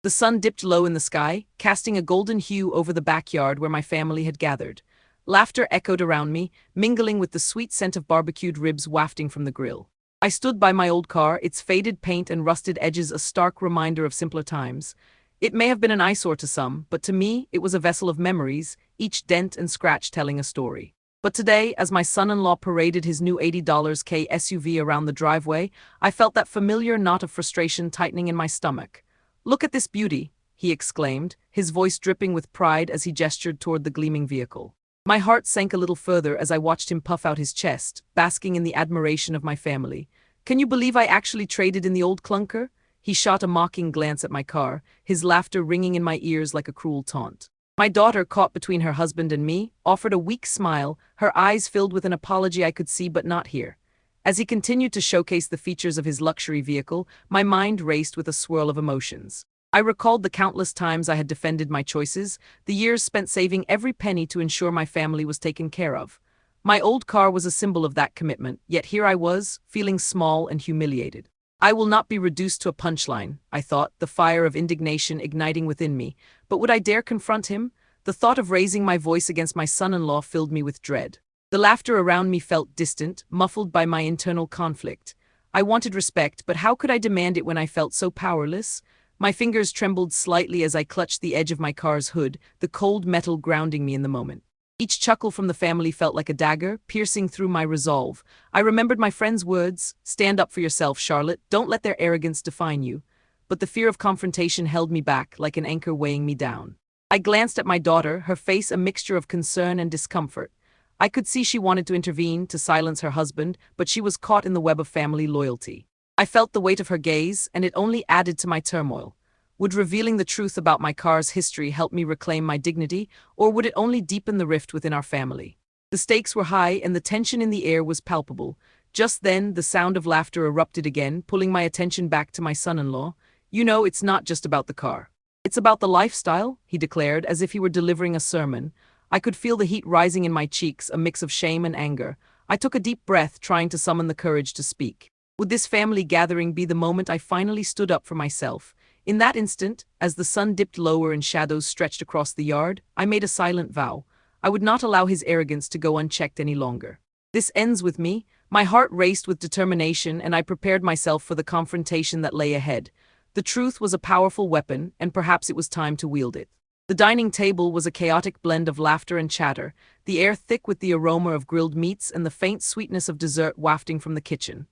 The sun dipped low in the sky, casting a golden hue over the backyard where my family had gathered. Laughter echoed around me, mingling with the sweet scent of barbecued ribs wafting from the grill. I stood by my old car, its faded paint and rusted edges a stark reminder of simpler times. It may have been an eyesore to some, but to me, it was a vessel of memories, each dent and scratch telling a story. But today, as my son-in-law paraded his new $80K SUV around the driveway, I felt that familiar knot of frustration tightening in my stomach. "Look at this beauty," he exclaimed, his voice dripping with pride as he gestured toward the gleaming vehicle. My heart sank a little further as I watched him puff out his chest, basking in the admiration of my family. "Can you believe I actually traded in the old clunker?" He shot a mocking glance at my car, his laughter ringing in my ears like a cruel taunt. My daughter, caught between her husband and me, offered a weak smile, her eyes filled with an apology I could see but not hear. As he continued to showcase the features of his luxury vehicle, my mind raced with a swirl of emotions. I recalled the countless times I had defended my choices, the years spent saving every penny to ensure my family was taken care of. My old car was a symbol of that commitment, yet here I was, feeling small and humiliated. I will not be reduced to a punchline, I thought, the fire of indignation igniting within me. But would I dare confront him? The thought of raising my voice against my son-in-law filled me with dread. The laughter around me felt distant, muffled by my internal conflict. I wanted respect, but how could I demand it when I felt so powerless? My fingers trembled slightly as I clutched the edge of my car's hood, the cold metal grounding me in the moment. Each chuckle from the family felt like a dagger, piercing through my resolve. I remembered my friend's words, "Stand up for yourself, Charlotte, don't let their arrogance define you." But the fear of confrontation held me back, like an anchor weighing me down. I glanced at my daughter, her face a mixture of concern and discomfort. I could see she wanted to intervene, to silence her husband, but she was caught in the web of family loyalty. I felt the weight of her gaze, and it only added to my turmoil. Would revealing the truth about my car's history help me reclaim my dignity, or would it only deepen the rift within our family? The stakes were high, and the tension in the air was palpable. Just then, the sound of laughter erupted again, pulling my attention back to my son-in-law. "You know, it's not just about the car. It's about the lifestyle," he declared, as if he were delivering a sermon. I could feel the heat rising in my cheeks, a mix of shame and anger. I took a deep breath, trying to summon the courage to speak. Would this family gathering be the moment I finally stood up for myself? In that instant, as the sun dipped lower and shadows stretched across the yard, I made a silent vow. I would not allow his arrogance to go unchecked any longer. "This ends with me." My heart raced with determination, and I prepared myself for the confrontation that lay ahead. The truth was a powerful weapon, and perhaps it was time to wield it. The dining table was a chaotic blend of laughter and chatter, the air thick with the aroma of grilled meats and the faint sweetness of dessert wafting from the kitchen.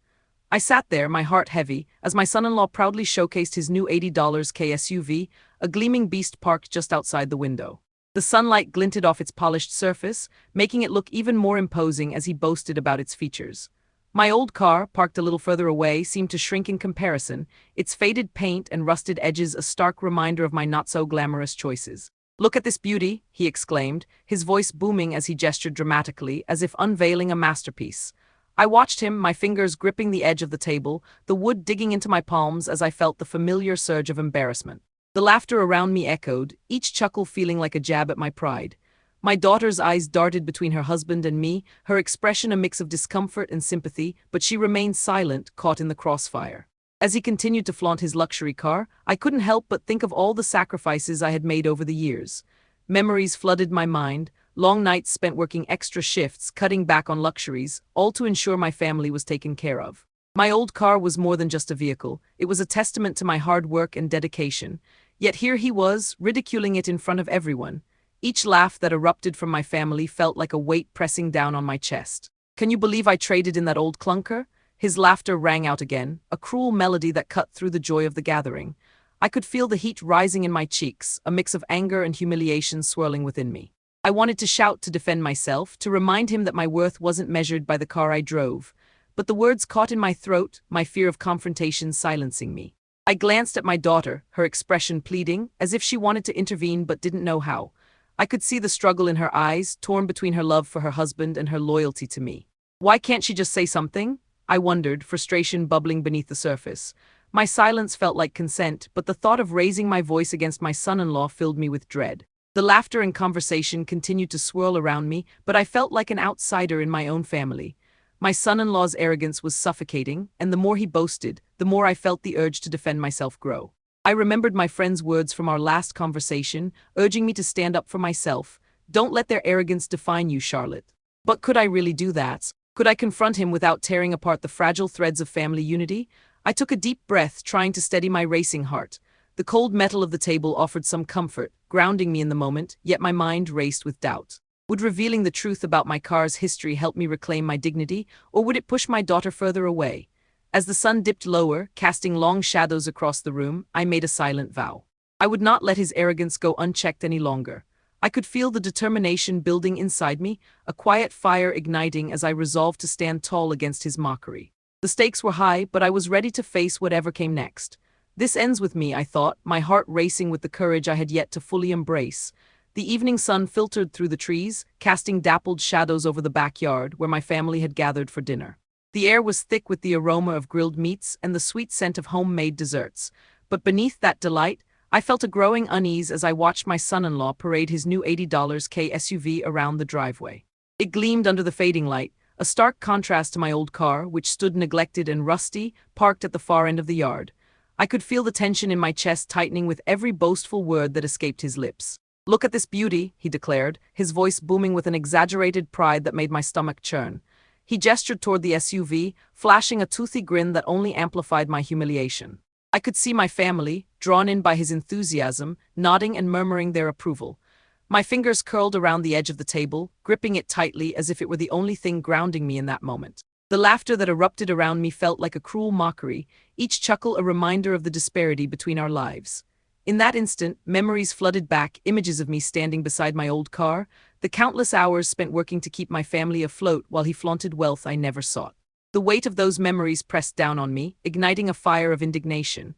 I sat there, my heart heavy, as my son-in-law proudly showcased his new $80K SUV, a gleaming beast parked just outside the window. The sunlight glinted off its polished surface, making it look even more imposing as he boasted about its features. My old car, parked a little further away, seemed to shrink in comparison, its faded paint and rusted edges a stark reminder of my not-so-glamorous choices. "Look at this beauty," he exclaimed, his voice booming as he gestured dramatically, as if unveiling a masterpiece. I watched him, my fingers gripping the edge of the table, the wood digging into my palms as I felt the familiar surge of embarrassment. The laughter around me echoed, each chuckle feeling like a jab at my pride. My daughter's eyes darted between her husband and me, her expression a mix of discomfort and sympathy, but she remained silent, caught in the crossfire. As he continued to flaunt his luxury car, I couldn't help but think of all the sacrifices I had made over the years. Memories flooded my mind, long nights spent working extra shifts, cutting back on luxuries, all to ensure my family was taken care of. My old car was more than just a vehicle, it was a testament to my hard work and dedication. Yet here he was, ridiculing it in front of everyone. Each laugh that erupted from my family felt like a weight pressing down on my chest. "Can you believe I traded in that old clunker?" His laughter rang out again, a cruel melody that cut through the joy of the gathering. I could feel the heat rising in my cheeks, a mix of anger and humiliation swirling within me. I wanted to shout to defend myself, to remind him that my worth wasn't measured by the car I drove. But the words caught in my throat, my fear of confrontation silencing me. I glanced at my daughter, her expression pleading, as if she wanted to intervene but didn't know how. I could see the struggle in her eyes, torn between her love for her husband and her loyalty to me. Why can't she just say something? I wondered, frustration bubbling beneath the surface. My silence felt like consent, but the thought of raising my voice against my son-in-law filled me with dread. The laughter and conversation continued to swirl around me, but I felt like an outsider in my own family. My son-in-law's arrogance was suffocating, and the more he boasted, the more I felt the urge to defend myself grow. I remembered my friend's words from our last conversation, urging me to stand up for myself. Don't let their arrogance define you, Charlotte. But could I really do that? Could I confront him without tearing apart the fragile threads of family unity? I took a deep breath, trying to steady my racing heart. The cold metal of the table offered some comfort, grounding me in the moment, yet my mind raced with doubt. Would revealing the truth about my car's history help me reclaim my dignity, or would it push my daughter further away? As the sun dipped lower, casting long shadows across the room, I made a silent vow. I would not let his arrogance go unchecked any longer. I could feel the determination building inside me, a quiet fire igniting as I resolved to stand tall against his mockery. The stakes were high, but I was ready to face whatever came next. This ends with me, I thought, my heart racing with the courage I had yet to fully embrace. The evening sun filtered through the trees, casting dappled shadows over the backyard where my family had gathered for dinner. The air was thick with the aroma of grilled meats and the sweet scent of homemade desserts. But beneath that delight, I felt a growing unease as I watched my son-in-law parade his new $80K SUV around the driveway. It gleamed under the fading light, a stark contrast to my old car, which stood neglected and rusty, parked at the far end of the yard. I could feel the tension in my chest tightening with every boastful word that escaped his lips. "Look at this beauty," he declared, his voice booming with an exaggerated pride that made my stomach churn. He gestured toward the SUV, flashing a toothy grin that only amplified my humiliation. I could see my family, drawn in by his enthusiasm, nodding and murmuring their approval. My fingers curled around the edge of the table, gripping it tightly as if it were the only thing grounding me in that moment. The laughter that erupted around me felt like a cruel mockery, each chuckle a reminder of the disparity between our lives. In that instant, memories flooded back, images of me standing beside my old car, the countless hours spent working to keep my family afloat while he flaunted wealth I never sought. The weight of those memories pressed down on me, igniting a fire of indignation.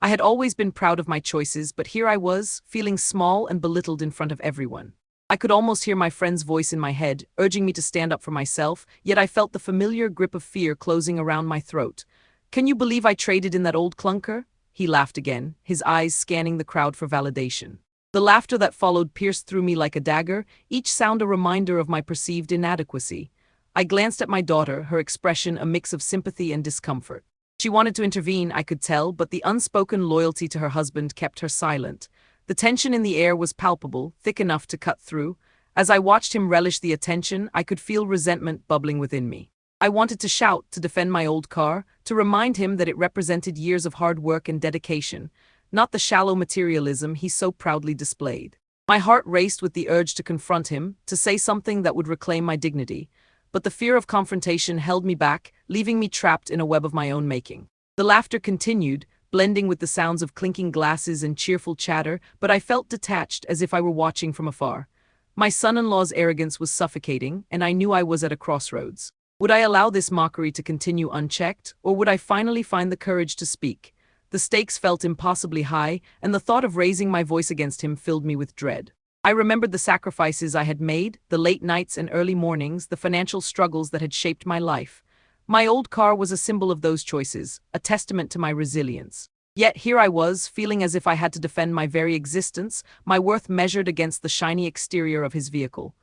I had always been proud of my choices, but here I was, feeling small and belittled in front of everyone. I could almost hear my friend's voice in my head, urging me to stand up for myself, yet I felt the familiar grip of fear closing around my throat. "Can you believe I traded in that old clunker?" He laughed again, his eyes scanning the crowd for validation. The laughter that followed pierced through me like a dagger, each sound a reminder of my perceived inadequacy. I glanced at my daughter, her expression a mix of sympathy and discomfort. She wanted to intervene, I could tell, but the unspoken loyalty to her husband kept her silent. The tension in the air was palpable, thick enough to cut through. As I watched him relish the attention, I could feel resentment bubbling within me. I wanted to shout, to defend my old car, to remind him that it represented years of hard work and dedication, not the shallow materialism he so proudly displayed. My heart raced with the urge to confront him, to say something that would reclaim my dignity, but the fear of confrontation held me back, leaving me trapped in a web of my own making. The laughter continued, blending with the sounds of clinking glasses and cheerful chatter, but I felt detached as if I were watching from afar. My son-in-law's arrogance was suffocating, and I knew I was at a crossroads. Would I allow this mockery to continue unchecked, or would I finally find the courage to speak? The stakes felt impossibly high, and the thought of raising my voice against him filled me with dread. I remembered the sacrifices I had made, the late nights and early mornings, the financial struggles that had shaped my life. My old car was a symbol of those choices, a testament to my resilience. Yet here I was, feeling as if I had to defend my very existence, my worth measured against the shiny exterior of his vehicle.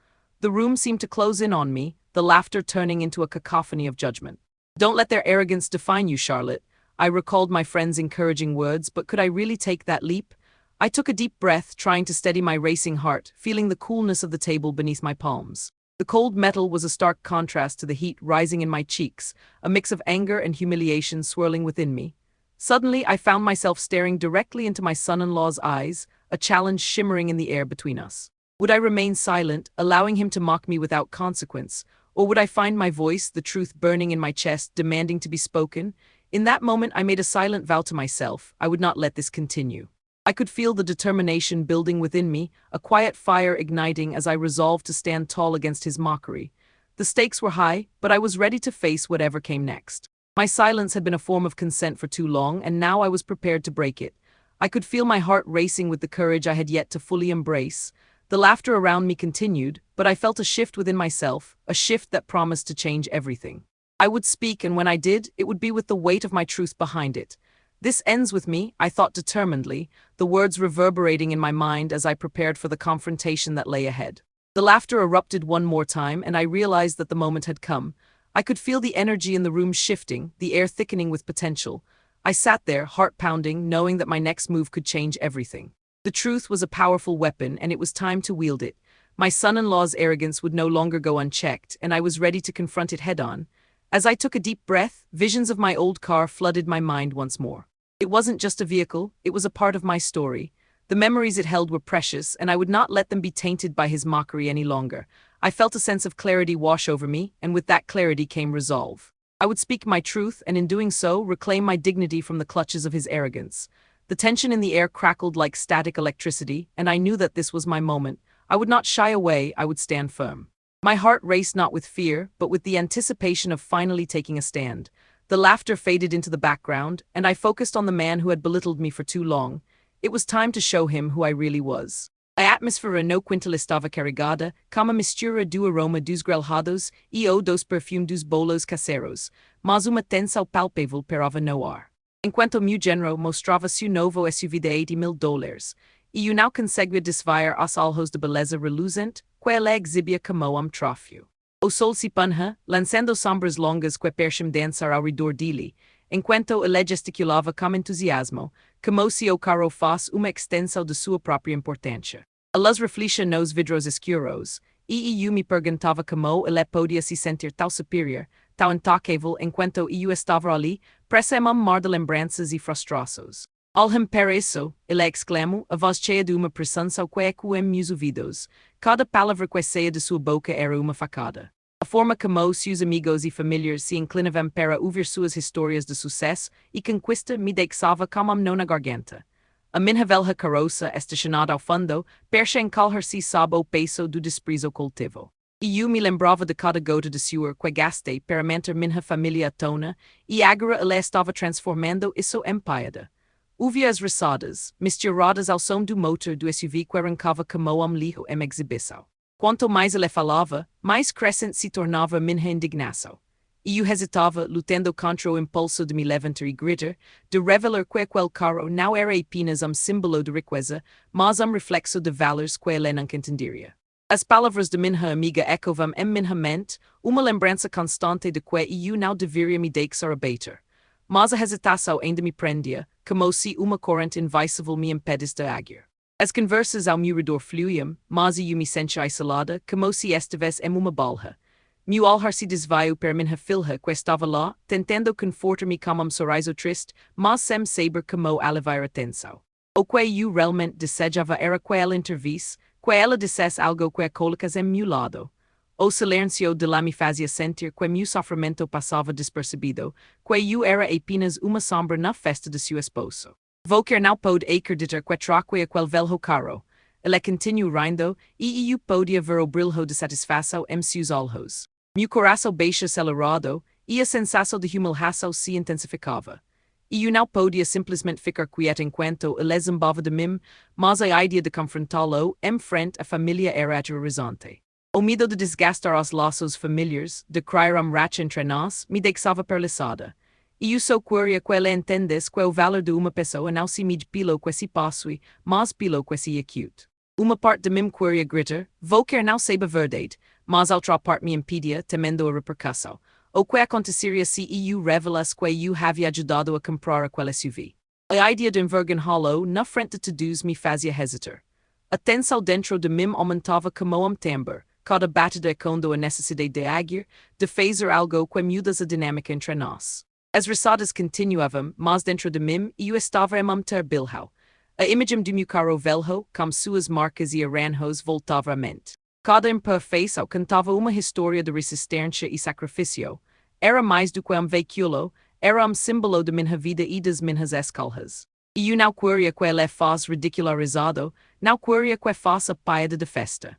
The room seemed to close in on me, the laughter turning into a cacophony of judgment. "Don't let their arrogance define you, Charlotte." I recalled my friend's encouraging words, but could I really take that leap? I took a deep breath, trying to steady my racing heart, feeling the coolness of the table beneath my palms. The cold metal was a stark contrast to the heat rising in my cheeks, a mix of anger and humiliation swirling within me. Suddenly, I found myself staring directly into my son-in-law's eyes, a challenge shimmering in the air between us. Would I remain silent, allowing him to mock me without consequence, or would I find my voice, the truth burning in my chest, demanding to be spoken? In that moment, I made a silent vow to myself: I would not let this continue. I could feel the determination building within me, a quiet fire igniting as I resolved to stand tall against his mockery. The stakes were high, but I was ready to face whatever came next. My silence had been a form of consent for too long, and now I was prepared to break it. I could feel my heart racing with the courage I had yet to fully embrace. The laughter around me continued, but I felt a shift within myself, a shift that promised to change everything. I would speak, and when I did, it would be with the weight of my truth behind it. "This ends with me," I thought determinedly, the words reverberating in my mind as I prepared for the confrontation that lay ahead. The laughter erupted one more time, and I realized that the moment had come. I could feel the energy in the room shifting, the air thickening with potential. I sat there, heart pounding, knowing that my next move could change everything. The truth was a powerful weapon, and it was time to wield it. My son-in-law's arrogance would no longer go unchecked, and I was ready to confront it head-on. As I took a deep breath, visions of my old car flooded my mind once more. It wasn't just a vehicle, it was a part of my story. The memories it held were precious, and I would not let them be tainted by his mockery any longer. I felt a sense of clarity wash over me, and with that clarity came resolve. I would speak my truth, and in doing so, reclaim my dignity from the clutches of his arrogance. The tension in the air crackled like static electricity, and I knew that this was my moment. I would not shy away, I would stand firm. My heart raced not with fear, but with the anticipation of finally taking a stand. The laughter faded into the background, and I focused on the man who had belittled me for too long. It was time to show him who I really was. A atmosfera no quintal estava carregada, como mistura do aroma dos grelhados e o dos perfume dos bolos caseros, mas uma tensão palpável parava no ar. Enquanto meu genro mostrava-se o novo SUV de $80,000, e eu não conseguia desviar aos olhos de beleza reluzente, que ela exibia como troféu. O sol se punha, lançando sombras longas que parecem dançar ao redor dele, enquanto ele gesticulava com entusiasmo, como se o carro fosse uma extensão de sua própria importância. A luz refletia nos vidros escuros, e eu me perguntava como ele podia se sentir tão superior, tão intocável enquanto eu estava ali, presa em um mar de lembranças e frustrações. Alhem para isso, ele exclamou, a voz cheia de uma presunção que ecoou em meus ouvidos. Cada palavra que saía de sua boca era uma facada. A forma como seus amigos e familiares se inclinavam para ouvir suas histórias de sucesso e conquista me deixava como nó na garganta. A minha velha carroça estacionada ao fundo, percha em calhar-se sob o peso do desprezo coletivo. E eu me lembrava de cada gota de suor que gastei para manter minha família à tona, e agora ela estava transformando isso em piada. Ouvia as risadas, misturadas ao som do motor do SUV que arrancava como lixo em exibição. Quanto mais ele falava, mais crescente se tornava minha indignação. E eu hesitava, lutando contra o impulso de me levantar e gritar, de revelar que aquele carro não era apenas símbolo de riqueza, mas reflexo de valores que ele nunca entenderia. As palavras de minha amiga ecoavam em minha mente, uma lembrança constante de que eu não deveria me deixar abater. Mas a hesitação ainda me prendia, como se uma corrente invisível me impedisse de agir. As conversas ao meu redor fluíam, mas eu me sentia isolada, como se estivesse em uma balha. Meu olhar se desviou para minha filha que estava lá, tentando confortar-me com sorriso triste, mas sem saber como aliviar a tensão. O que eu realmente desejava era que ela intervisse, que ela dissesse algo que a colocasse em meu lado. O silêncio de lá me fazia sentir que meu sofrimento passava despercebido, que eu era apenas uma sombra na festa de seu esposo. Vou que não pôde acreditar que troquei aquele velho carro. Ele continuou rindo, e eu podia ver o brilho de satisfação em seus olhos. Meu coração baixo acelerado, e a sensação de humilhação se intensificava. E eu não podia simplesmente ficar quieta enquanto ele zombava de mim, mas a ideia de confrontá-lo em frente à família era aterrorizante. O medo de desgastar os laços familiares, de criar racha entre nós, me deixava paralisada. E eu só queria que ele entendesse que o valor de uma pessoa não se mede pelo que se possui, mas pelo que se acute. Uma parte de mim queria gritar, vou querer não saber a verdade, mas outra parte me impedia, temendo a repercussão. O que aconteceria se eu revelasse que eu havia ajudado a comprar aquele SUV? A ideia de envergonhá-lo na frente de todos me fazia hesitar. A tensão dentro de mim aumentava como timbre. Cada batida quando a necessidade de agir, de fazer algo que mudas a dinâmica entre nós. As risadas continuavam, mas dentro de mim eu estava em turbilhão. A imagem do meu carro velho, com suas marcas e arranjos, voltava à mente. Cada imperfeição cantava uma história de resistência e sacrifício. Era mais do que veículo, era símbolo de minha vida e das minhas escolhas. E eu não queria que ele fosse ridicularizado, não queria que fosse a piada de festa.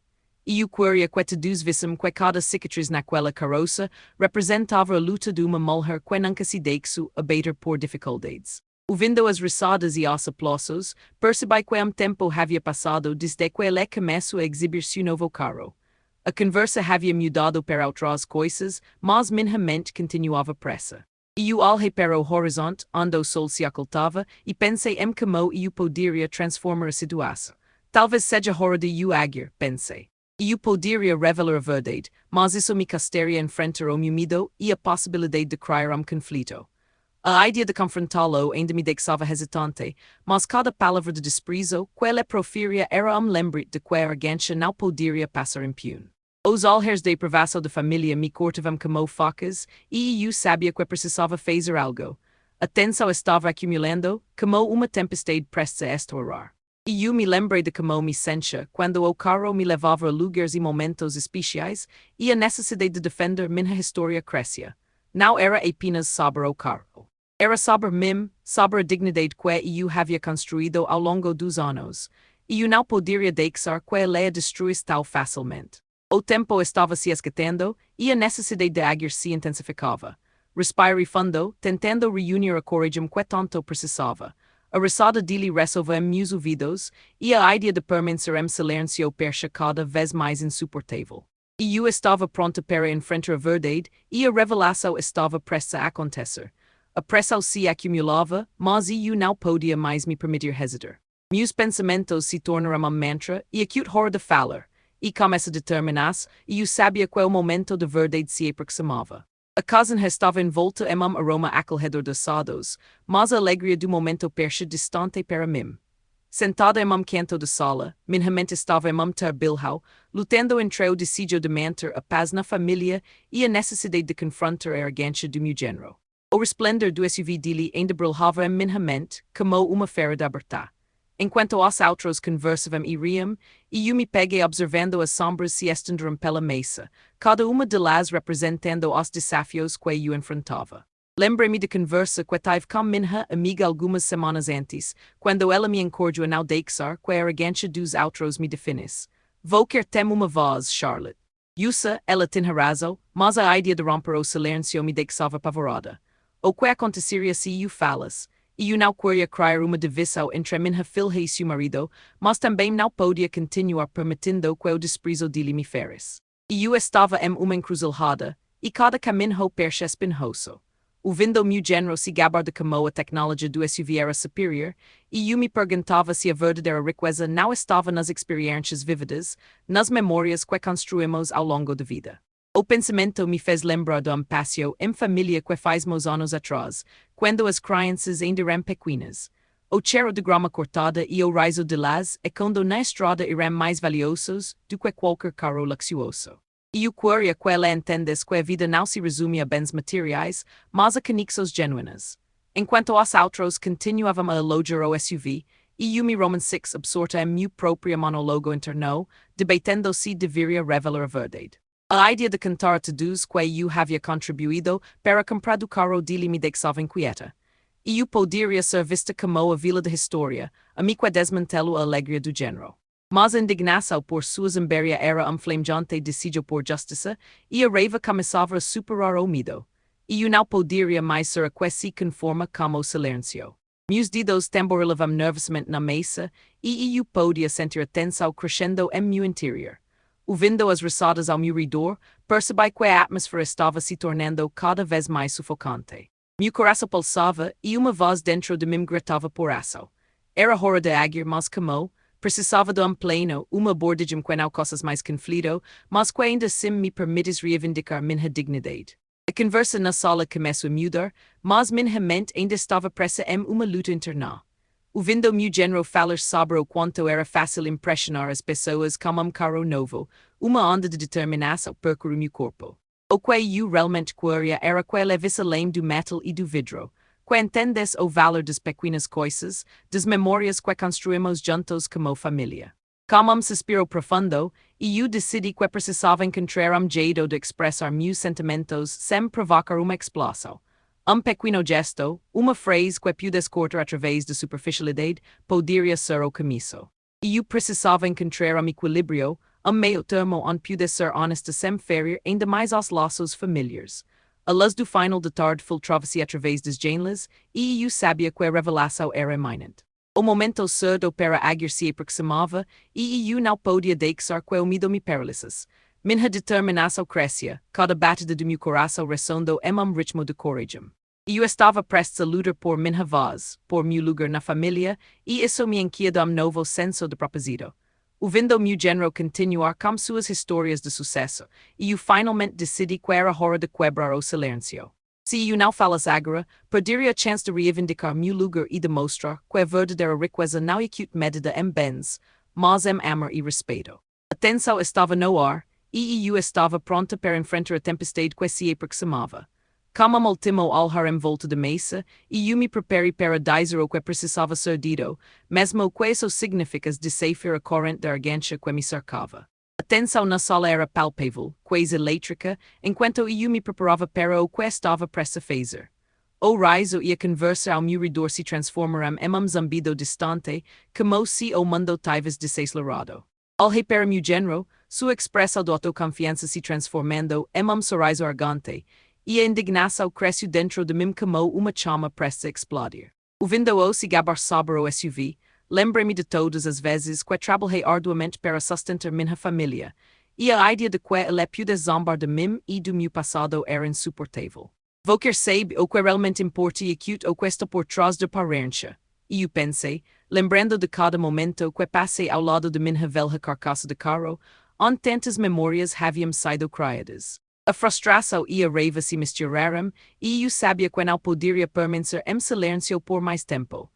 E eu queria que todos vissem que cada cicatriz naquela carroça representava a luta de uma mulher que nunca se deixou abater por dificuldades. Ouvindo as risadas e os aplausos, percebi que tempo havia passado desde que ele começou a exibir seu novo carro. A conversa havia mudado para outras coisas, mas minha mente continuava pressa. E eu olhei para o horizonte, onde o sol se ocultava, e pensei em como eu poderia transformar a situação. Talvez seja hora de eu agir, pensei. Eu poderia revelar a verdade, mas isso me custaria enfrentar o meu medo e a possibilidade de criar conflito. A idea de confrontá-lo ainda me deixava hesitante, mas cada palavra de desprezo que ele proferia era lembrete de que a arrogância não poderia passar impune. Os alheres de privação de família me cortavam como facas, e eu sabia que precisava fazer algo. A tensão estava acumulando, como uma tempestade prestes a estourar. E eu me lembrei de como me sentia quando o carro me levava a lugares e momentos especiais, e a necessidade de defender minha história crescia. Não era apenas sobre o carro. Era sobre mim, sobre a dignidade que eu havia construído ao longo dos anos, e eu não poderia deixar que ela destruísse tão facilmente. O tempo estava se esgotando, e a necessidade de agir se intensificava. Respirei fundo, tentando reunir a coragem que tanto precisava. A risada dele ressoava em meus ouvidos, e a ideia de permanecer em silêncio parecia cada vez mais insuportável. E eu estava pronta para enfrentar a verdade, e a revelação estava prestes a acontecer. A pressão se acumulava, mas eu não podia mais me permitir hesitar. Meus pensamentos se tornaram um mantra, e acute horror de falar. E como essa determinasse, eu sabia que o momento de verdade se aproximava. A casa estava envolta em aroma acolhedor de sados, mas a alegria do momento parecia distante para mim. Sentada em canto de sala, minha mente estava em turbilhão, lutando entre o desejo de manter a paz na família e a necessidade de confrontar a arrogância do meu género. O resplendor do SUV dele ainda brilhava em minha mente, como uma fera de aberta. Enquanto os outros conversavam e riam, eu me peguei observando as sombras se estenderem pela mesa, cada uma delas representando os desafios que eu enfrentava. Lembrei-me de conversa que tive com minha amiga algumas semanas antes, quando ela me encorajou a não deixar que a arrogância dos outros me definisse. Vou querer ter uma voz, Charlotte. Yusa, ela tinha razão, mas a ideia de romper o silêncio me deixava apavorada. O que aconteceria se eu falasse? E eu não queria criar uma divisão entre minha filha e seu marido, mas também não podia continuar permitindo que o desprezo dele me ferisse. E eu estava em uma encruzilhada, e cada caminho parecia espinhoso. Ouvindo meu género se gabar de como a tecnologia do SUV era superior, e eu me perguntava se a verdadeira riqueza não estava nas experiências vívidas, nas memórias que construímos ao longo da vida. O pensamento me fez lembrar de passeio em família que fazemos anos atrás, quando as crianças ainda eram pequenas. O cheiro de grama cortada e o riso de las é quando na estrada eram mais valiosos do que qualquer carro luxuoso. E eu queria que ela entendesse que a vida não se resume a bens materiais, mas a conexões genuínas. Enquanto os outros continuavam a elogiar o SUV, e eu me romancei absorta em meu próprio monólogo interno, debatendo se deveria revelar a verdade. A ideia de cantar a todos que eu havia contribuído para comprar do carro dele me deixava inquieta. E eu poderia ser vista como a vila da história, a mim que desmantelo a alegria do género. Mas a indignação por sua zombaria era flamejante desejo por justiça, e a raiva começava a superar o medo. E eu não poderia mais ser a que se conforma como o silêncio. Meus dedos tamborilavam nervosamente na mesa, e eu podia sentir a tensão crescendo em meu interior. Ouvindo as risadas ao meu redor, percebi que a atmosfera estava se tornando cada vez mais sufocante. Meu coração pulsava e uma voz dentro de mim gritava por ação. Era hora de agir, mas como? Precisava de pleno, uma abordagem que não coisas mais conflito, mas que ainda assim me permitisse reivindicar minha dignidade. A conversa na sala começou a mudar, mas minha mente ainda estava presa em uma luta interna. Ouvindo meu género falar sobre o quanto era fácil impressionar as pessoas com carro novo, uma onda de determinação percorreu meu corpo. O que eu realmente queria era que ela visse além do metal e do vidro, que entendesse o valor das pequenas coisas, das memórias que construímos juntos como família. Com suspiro profundo, e eu decidi que precisava encontrar jeito de expressar meus sentimentos sem provocar uma explosão. Pequeno gesto, uma frase que pudesse cortar através da superficialidade, poderia ser o começo. E eu precisava encontrar equilíbrio, meio termo onde pudesse ser honesta sem ferir ainda mais os laços familiares. A luz do final da tarde filtrava-se através das janelas, e eu sabia que a revelação era iminente. O momento certo para agir se aproximava, e eu não podia deixar que o medo me paralisasse. Minha determinação crescia, cada batida do meu coração ressoando em ritmo de coragem. Eu estava prestes a lutar por minha voz, por meu lugar na família, e isso me enchia de novo senso de propósito. Ouvindo meu género continuar com suas histórias de sucesso, e eu finalmente decidi que era hora de quebrar o silêncio. Se iu now falas agora, perderia a chance de reivindicar meu lugar e de mostrar que a verdadeira riqueza não é cute medida em bens, mas em amor e respeito. A tensão estava no ar, e iu estava pronta para enfrentar a tempestade que se aproximava. Como ultimo alhar em volta da mesa, iu me prepare para dizer o que precisava ser dito, mesmo o que isso significa decifrar a corrente da arrogância que me cercava. A tensão na sala era palpável, quase elétrica, enquanto eu me preparava para o que estava prestes a fazer. O riso e a conversa ao meu redor se transformaram em zumbido distante, como se o mundo tivesse desacelerado. Al para meu género, sua expressão de autoconfiança se transformando em sorriso arrogante, e a indignação cresceu dentro de mim como uma chama prestes a explodir. Ouvindo-o se gabar sobre o SUV, lembrei-me de todas as vezes que trabalhei arduamente para sustentar minha família, e a ideia de que ele pude zombar de mim e do meu passado era insuportável. Vou querer saber o que realmente importa e acute o que está por trás da aparência. E eu pensei, lembrando de cada momento que passei ao lado de minha velha carcaça de carro, onde tantas memórias haviam sido criadas. A frustração e a raiva se misturaram, e eu sabia que não poderia permanecer em silêncio por mais tempo.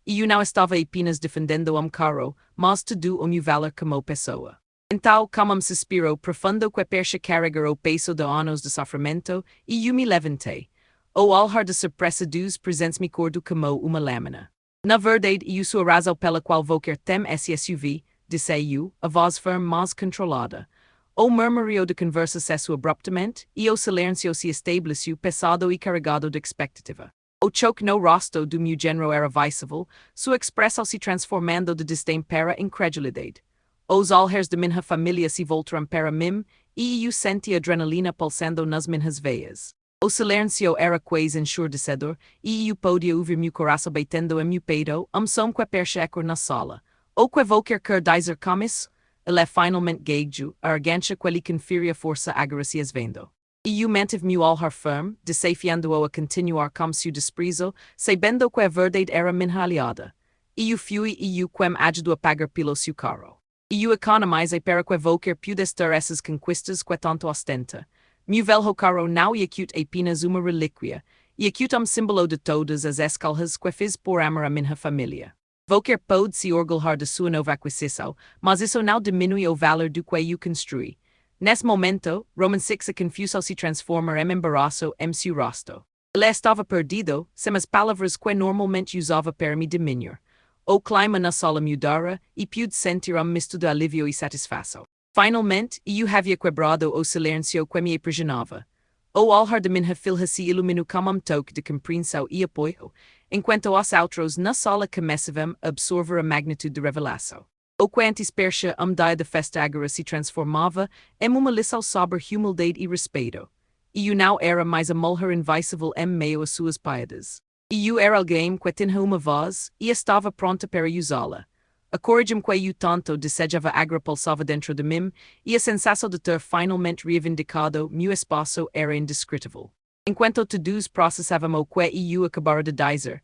E eu não estava apenas defendendo carro, mas todo o meu valor como pessoa. Então, como suspiro profundo que perche carregar o peso de anos de sofrimento, e eu me levantei. O alhar de surpresa dos presentes me cordo como uma lâmina. Na verdade, eu sou a razão pela qual vou querer esse SUV, disse eu, a voz firme mas controlada. O murmurio de conversa cessou abruptamente, e o silêncio se estabeleceu pesado e carregado de expectativa. O choque no rosto do meu género era visível, sua expressão se transformando de desdém para incredulidade. Os olhares de minha família se voltaram para mim, e eu senti adrenalina pulsando nas minhas veias. O silêncio era quase ensurdecedor, e eu podia ouvir meu coração batendo em meu peito, som que perche eco na sala. O que vou querer dizer com isso? Ele finalmente gaguejou, a arrogância que lhe conferia força agora se esvendo. E eu mantive meu olhar firme, desafiando-o a continuar com seu desprezo, sabendo que a verdade era minha aliada. E eu fui e eu que me ajudou a pagar pelo seu carro. E eu economizei para que vou querer pudesse ter essas conquistas que tanto ostenta. Meu velho carro não é acute apenas uma relíquia, e acute símbolo de todas as escolhas que fiz por amor a minha família. Vou querer pode se orgulhar de sua nova aquisição, mas isso não diminui o valor do que eu construí. Nesse momento, Roman 6 a confusão se transforma em embaraço em seu rosto. Ele estava perdido, sem as palavras que normalmente usava para me diminuir. O clima na sala mudara, e pude sentir misto de alívio e satisfação. Finalmente, eu havia quebrado o silêncio que me aprisionava. O olhar de minha filha se iluminou como toque de compreensão e apoio, enquanto os outros na sala começavam a absorver a magnitude da revelação. O que antes parecia dia de festa agora se transformava em uma lição sobre humildade e respeito. E eu não era mais a mulher invisível em meio a suas piedades. E eu era alguém que tinha uma voz e estava pronta para usá-la. A coragem que eu tanto desejava agora pulsava dentro de mim, e a sensação de ter finalmente reivindicado meu espaço era indescritível. Enquanto todos processavam o que eu acabara de dizer,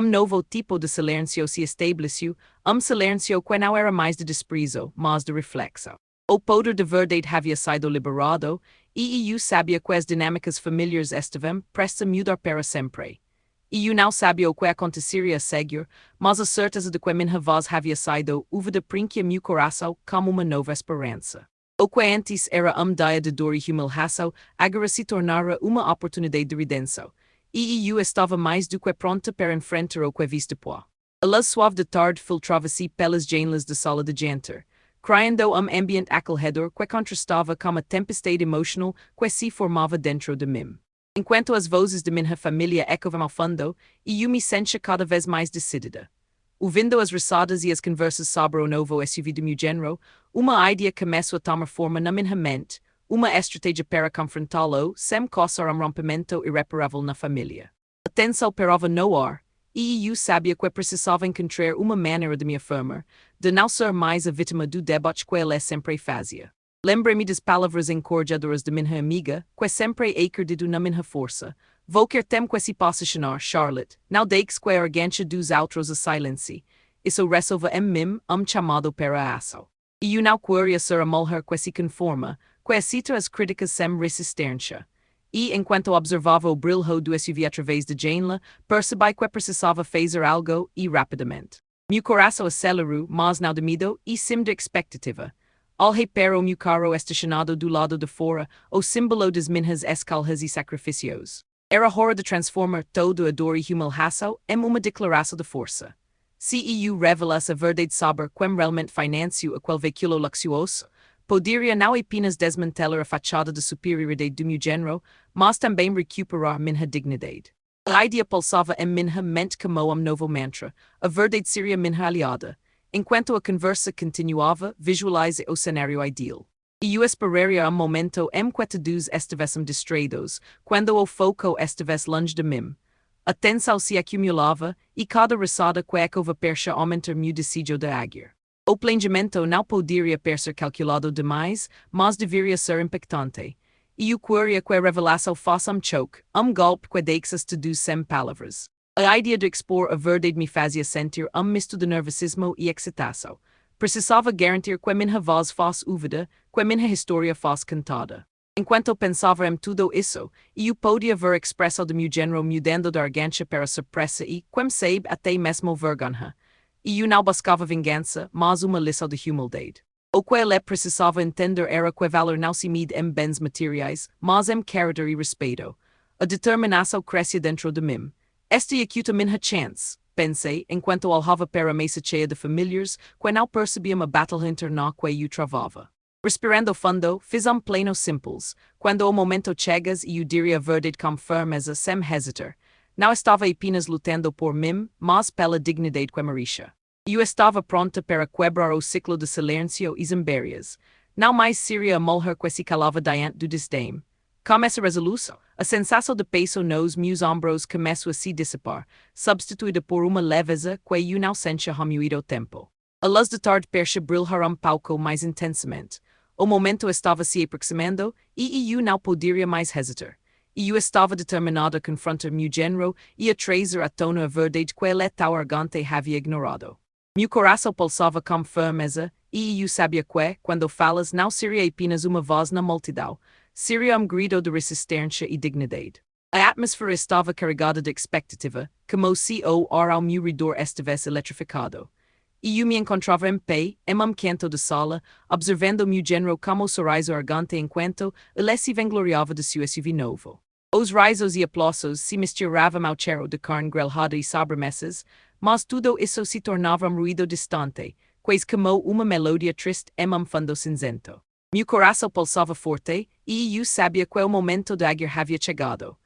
novo tipo de silêncio se estabeleceu, silêncio que não era mais de desprezo, mas de reflexão. O poder de verdade havia sido liberado, e eu sabia que as dinâmicas familiares estavam prestes a mudar para sempre. E eu não sabia o que aconteceria a seguir, mas a certeza de que minha voz havia sido ouvida preenchia meu coração como uma nova esperança. O que antes era dia de dor e humilhação, agora se tornara uma oportunidade de redenção. E eu estava mais do que pronta para enfrentar o que vi depois. A luz suave de tarde filtrava-se pelas janelas da sala de jantar, criando ambiente acolhedor que contrastava com a tempestade emocional que se formava dentro de mim. Enquanto as vozes de minha família ecoavam ao fundo, e eu me sentia cada vez mais decidida. Ouvindo as risadas e as conversas sobre o novo SUV do meu género, uma ideia começou a tomar forma na minha mente, uma estratégia para confrontá-lo sem causar rompimento irreparável na família. A tensão parava no ar, e eu sabia que precisava encontrar uma maneira de me afirmar, de não ser mais a vítima do deboche que ele sempre fazia. Lembrei-me das palavras encorajadoras de minha amiga, que sempre acreditou na minha força. Vou querer que se possa chamar Charlotte, não deixes que a arrogância dos outros a silencie. Isso resolve em mim chamado para a ação. E eu não queria ser a mulher que se conforma, que aceita as críticas sem resistência. e enquanto observava o brilho do SUV através da janela, percebi que precisava fazer algo e rapidamente. Meu coração acelerou, mas não dimido, e sim de expectativa. Olhei para o meu carro estacionado do lado de fora, o símbolo das minhas escalhas e sacrifícios. Era hora de transformar todo a dor e humilhação em uma declaração de força. CEU revela-se a verdade sobre como realmente financio aquele veículo luxuoso. Poderia não apenas desmantelar a fachada de superioridade do meu género, mas também recuperar minha dignidade. A ideia pulsava em minha mente como novo mantra, a verdade seria minha aliada. Enquanto a conversa continuava, visualizei o cenário ideal. E eu esperaria momento em que todos estivessem distraídos, quando o foco estivesse longe de mim. A tensão se acumulava, e cada risada que ecoava percha aumentar meu desejo de agir. O planejamento não poderia ser calculado demais, mas deveria ser impactante. E eu queria que a revelação fosse choque, golpe que deixasse tudo sem palavras. A ideia de expor a verdade me fazia sentir misto de nervosismo e excitação. Precisava garantir que minha voz fosse ouvida, que minha história fosse contada. Enquanto pensava em tudo isso, eu podia ver expressão de meu género mudando de arrogância para surpresa e, quem sabe, até mesmo vergonha. E eu não buscava vingança, mas uma lição de humildade. O que ele precisava entender era que o valor não se mide em bens materiais, mas em caráter e respeito. A determinação crescia dentro de mim. Esta é a minha chance, pensei, enquanto olhava para a mesa cheia de familiares, que não percebia uma batalha interna que eu travava. Respirando fundo, fiz plano simples. Quando o momento chegas e eu diria a verdade com firmeza, sem hesitar. Não estava apenas lutando por mim, mas pela dignidade que merecia. Eu estava pronta para quebrar o ciclo de silêncio e zambérias. Não mais seria a mulher que se calava diante do desdém. Com essa resolução, a sensação de peso nos meus ombros começou a se dissipar, substituída por uma leveza que eu não sentia há muito tempo. A luz de tarde percha brilhar pouco mais intensamente. O momento estava se aproximando e eu não poderia mais hesitar. E eu estava determinado a confrontar meu género e a trazer à tona a verdade que ele tão arrogante havia ignorado. Meu coração pulsava com firmeza e eu sabia que, quando falas, não seria apenas uma voz na multidão, seria grito de resistência e dignidade. A atmosfera estava carregada de expectativa, como se o ar ao meu redor estivesse eletrificado. E eu me encontrava em pé, em canto de sala, observando meu género como sorriso arrogante enquanto ele se vangloriava de seu SUV novo. Os risos e aplausos se misturavam ao cheiro de carne grelhada e sobremesas, mas tudo isso se tornava ruído distante, quase como uma melodia triste em fundo cinzento. Meu coração pulsava forte, e eu sabia que o momento de agir havia chegado.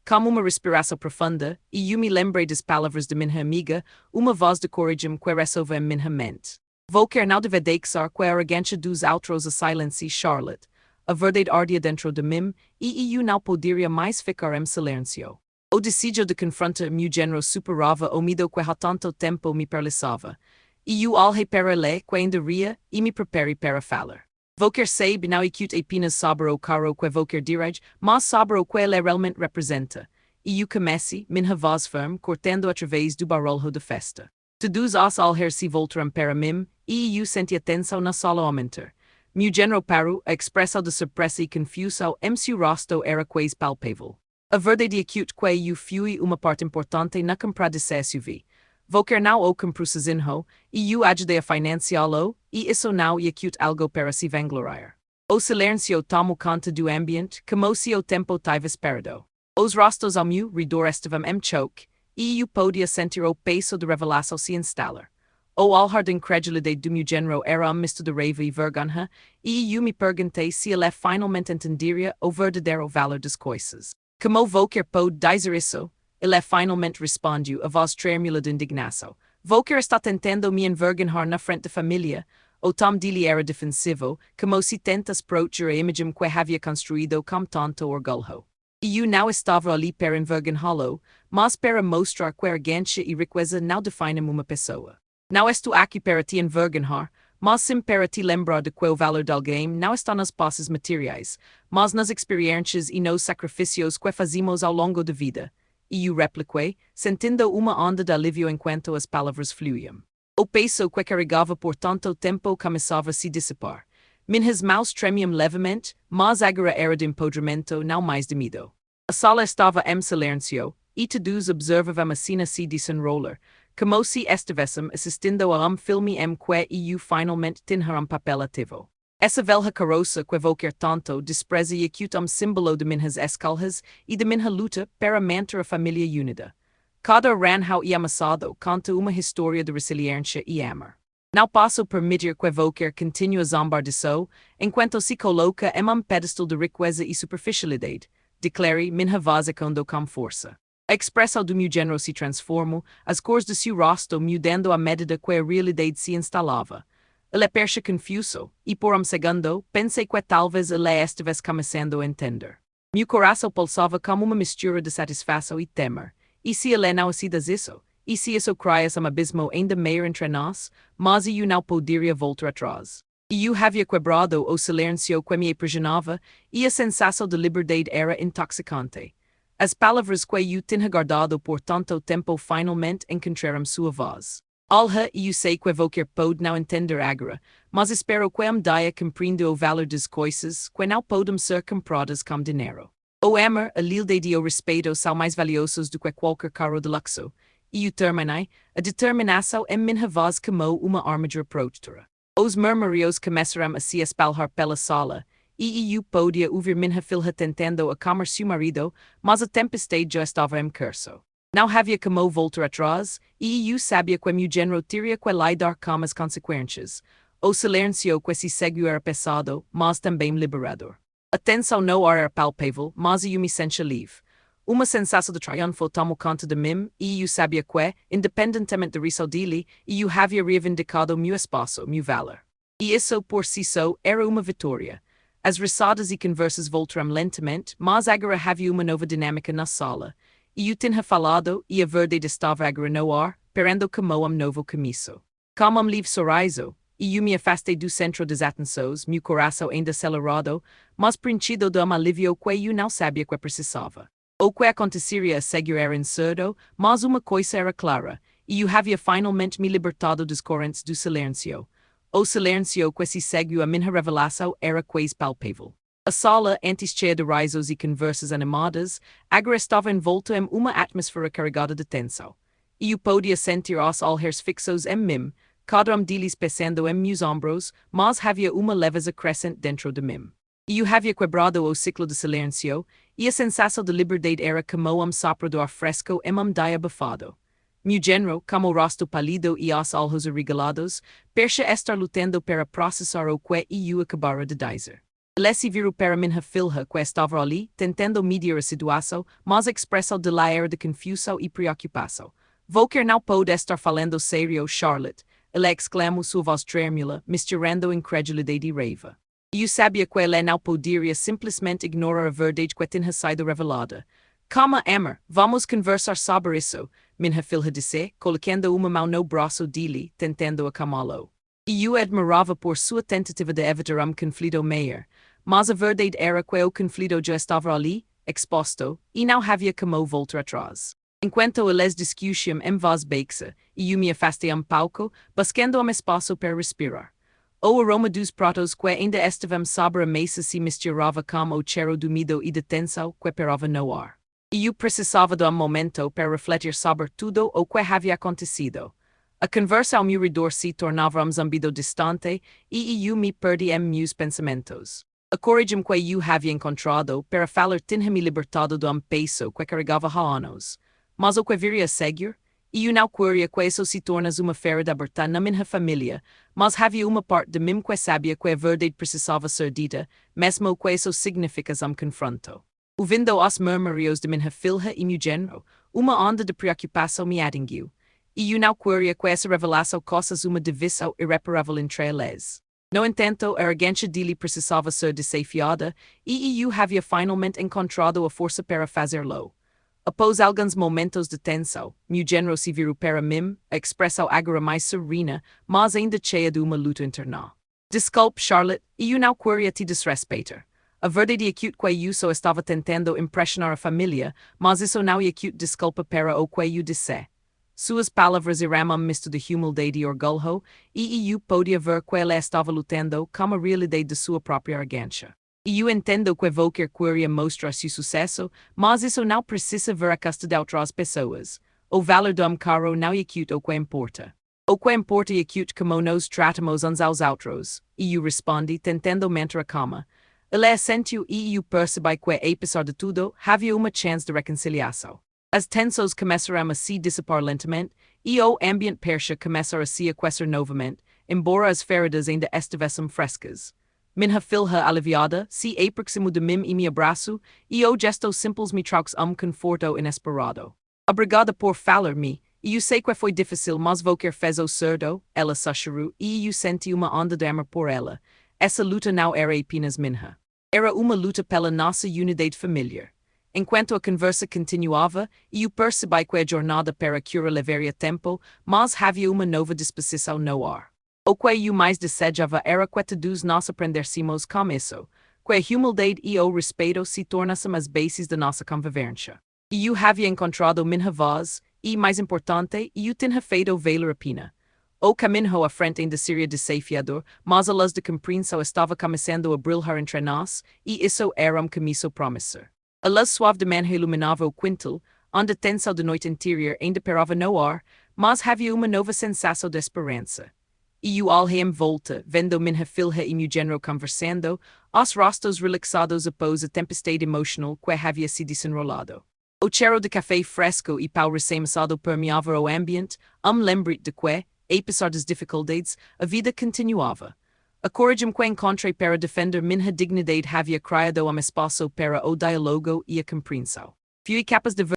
Como uma respiração profunda, e eu me lembrei das palavras de minha amiga, uma voz de coragem que ressoava em minha mente. Vou querer não deve deixar que a arrogância dos outros a silencie Charlotte. A verdade ardia dentro de mim, e eu não poderia mais ficar em silêncio. O desejo de confrontar meu género superava o medo que há tanto tempo me paralisava. E eu olhei para ele que ainda ria e me preparei para falar. Vou querer saber não apenas sobre o carro que vou querer dirigir, mas sobre o que ele realmente representa. E eu comecei, minha voz firme, cortando através do barulho da festa. Todos os olhos se voltaram para mim, e eu senti a tensão na sala aumentar. Meu género parou, a expressão de surpresa e confusão em seu rosto era quase palpável. A verdade é que eu fui uma parte importante na compra de SUV. Vou querer não o comprar sozinho, e eu ajudei a financiá-lo, e isso não é algo para se vangloriar. O silêncio tomou conta do ambiente, como se o tempo tivesse perdido. Os rostos ao meu redor estavam em choque, e eu podia sentir o peso de revelação se instalar. O olhar de incredulidade do meu género era misto de raiva e vergonha, e eu me perguntei se ele finalmente entenderia o verdadeiro valor das coisas. Como vou querer pode dizer isso? Ele finalmente respondeu, a voz trêmula de indignação. Vou querer está tentando me envergonhar na frente da família. O tom dele era defensivo, como se tentasse proteger a imagem que havia construído com tanto orgulho. E eu não estava ali para envergonhá-lo, mas para mostrar que a arrogância e riqueza não definem uma pessoa. Não estou aqui para te envergonhar, mas sim para te lembrar de que o valor de alguém não está nas posses materiais, mas nas experiências e nos sacrifícios que fazemos ao longo da vida. E eu repliquei, sentindo uma onda de alívio enquanto as palavras fluíam. O peso que carregava por tanto tempo começava a se dissipar. Minhas mãos tremiam levemente, mas agora era de empoderamento, não mais de medo. A sala estava silêncio, e todos observavam a cena se desenrolar, como se estivessem assistindo a filme que eu finalmente tinha papel ativo. Essa velha carroça que qualquer tanto despreza e acute símbolo de minhas escalhas e de minha luta para manter a família unida. Cada ranhau e amassado conta uma história de resiliência e amor. Não posso permitir que qualquer continue a zombar de so, enquanto se coloca em pedestal de riqueza e superficialidade, declare minha voz com força. A expressão do meu género se transformou, as cores de seu rosto mudando à medida que a realidade se instalava. Ele perce confuso, e por segundo, pensei que talvez ele estivesse começando a entender. Meu coração pulsava como uma mistura de satisfação e temor. E se ele não se diz isso? E se isso cria um abismo ainda maior entre nós? Mas eu não poderia voltar atrás. E eu havia quebrado o silêncio que me aprisionava, e a sensação de liberdade era intoxicante. As palavras que eu tinha guardado por tanto tempo finalmente encontraram sua voz. Alha eu sei que qualquer pode não entender agora, mas espero que dia compreenda o valor das coisas que não podem ser compradas com dinheiro. O amor, a lealdade e o respeito são mais valiosos do que qualquer carro de luxo, e eu terminei, a determinação em minha voz como uma armadura protectora. Os murmúrios começaram a se espalhar pela sala, e eu podia ouvir minha filha tentando acalmar seu marido, mas a tempestade já estava em curso. Não havia como voltar atrás, e eu sabia que meu género teria que lidar com as consequências. O silêncio que se seguiu era pesado, mas também liberador. A tensão não era palpável, mas eu me sentia livre. Uma sensação de triunfo tomou conta de mim, e eu sabia que, independentemente de risco dele, eu havia reivindicado meu espaço, meu valor. E isso por si só era uma vitória. As risadas e conversas voltaram lentamente, mas agora havia uma nova dinâmica na sala. E eu tinha falado, e a verdade estava agora no ar, perando como novo começo. Como livre sorriso, e eu me afastei do centro das atenções, meu coração ainda acelerado, mas preenchido de alívio que eu não sabia que precisava. O que aconteceria a seguir era incerto, mas uma coisa era clara, e eu havia finalmente me libertado dos correntes do silêncio. O silêncio que se seguiu a minha revelação era quase palpável. A sala, antes cheia de risos e conversas animadas, agora estava envolta em uma atmosfera carregada de tensão. E eu podia sentir os olhos fixos em mim, cada deles pensando em meus ombros, mas havia uma leveza crescente dentro de mim. E eu havia quebrado o ciclo de silêncio, e a sensação de liberdade era como sopro do ar fresco em dia abafado. Meu género, como o rosto pálido e os olhos arregalados, parecia estar lutando para processar o que eu acabara de dizer. Ele se virou para minha filha que estava ali, tentando medir a situação, mas a expressão de lá era de confusão e preocupação. Volker não pode estar falando sério, Charlotte, ele exclamou sua voz trêmula, misturando incredulidade e raiva. Eu sabia que ele não poderia simplesmente ignorar a verdade que tinha sido revelada. Calma, amor, vamos conversar sobre isso, minha filha disse, colocando uma mão no braço dele, tentando acalmá-lo. E eu admirava por sua tentativa de evitar conflito maior, mas a verdade era que o conflito já estava ali, exposto, e não havia como voltar atrás. Enquanto eles discutiam em voz baixa, eu me afastei pouco, buscando espaço para respirar. O aroma dos pratos que ainda estavam sobre a mesa se misturava com o cheiro do medo e de tensão que pairava no ar. E eu precisava de momento para refletir sobre tudo o que havia acontecido. A conversa ao meu redor se tornava zumbido distante, e eu me perdi em meus pensamentos. A coragem que eu havia encontrado para falar tinha-me libertado de peso que carregava há anos. Mas o que viria a seguir? Eu não queria que isso se tornasse uma ferida aberta na minha família, mas havia uma parte de mim que sabia que a verdade precisava ser dita, mesmo que isso significasse confronto. Ouvindo os murmúrios de minha filha e meu género, uma onda de preocupação me atingiu. E eu não queria que essa revelação causasse uma divisão irreparável entre eles. No entanto, a arrogância dele precisava ser desafiada, e eu havia finalmente encontrado a força para fazê-lo. Após alguns momentos de tensão, meu género se virou para mim, a expressão agora mais serena, mas ainda cheia de uma luta interna. Desculpe, Charlotte, eu não queria te desrespeitar. A verdade é que eu só estava tentando impressionar a família, mas isso não é que desculpa para o que eu disse. Suas palavras eram misto de humildade e orgulho, e eu podia ver que ele estava lutando com a realidade de sua própria arrogância. E eu entendo que qualquer coisa mostra seu sucesso, mas isso não precisa ver a custa de outras pessoas. O valor do caro não é acute o que importa. O que importa é acute como nos tratamos uns aos outros. E eu respondi tentando manter a calma. Ele assentiu e eu percebi que, apesar de tudo, havia uma chance de reconciliação. As tensões começaram a se dissipar lentamente, e o ambiente persa começou a se aquecer novamente, embora as feridas ainda estivessem frescas. Minha filha aliviada, se aproximou de mim e me abraço, e o gesto simples me trouxe conforto inesperado. Obrigada por falar-me, e eu sei que foi difícil, mas qualquer fez o certo, ela sussurrou, e eu senti uma onda de amor por ela. Essa luta não era apenas minha. Era uma luta pela nossa unidade familiar. Enquanto a conversa continuava, eu percebi que a jornada para cura levaria tempo, mas havia uma nova disposição no ar. O que eu mais desejava era que todos nós aprendêssemos com isso, que a humildade e o respeito se tornassem as bases da nossa convivência. E eu havia encontrado minha voz, e, mais importante, eu tinha feito valer a pena. O caminho à frente ainda seria desafiador, mas a luz de compreensão estava começando a brilhar entre nós, e isso era um começo promissor. A luz suave de manhã iluminava o quintal, onde a tensão da noite anterior ainda pairava no ar, mas havia uma nova sensação de esperança. E eu olhei em volta, vendo minha filha e meu genro conversando, os rostos relaxados após a tempestade emocional que havia se desenrolado. O cheiro de café fresco e pau recém-assado permeava o ambiente, lembrete de que, apesar das dificuldades, a vida continuava. A coragem que encontrei para defender minha dignidade havia criado um espaço para o diálogo e a compreensão. Fui capaz de ver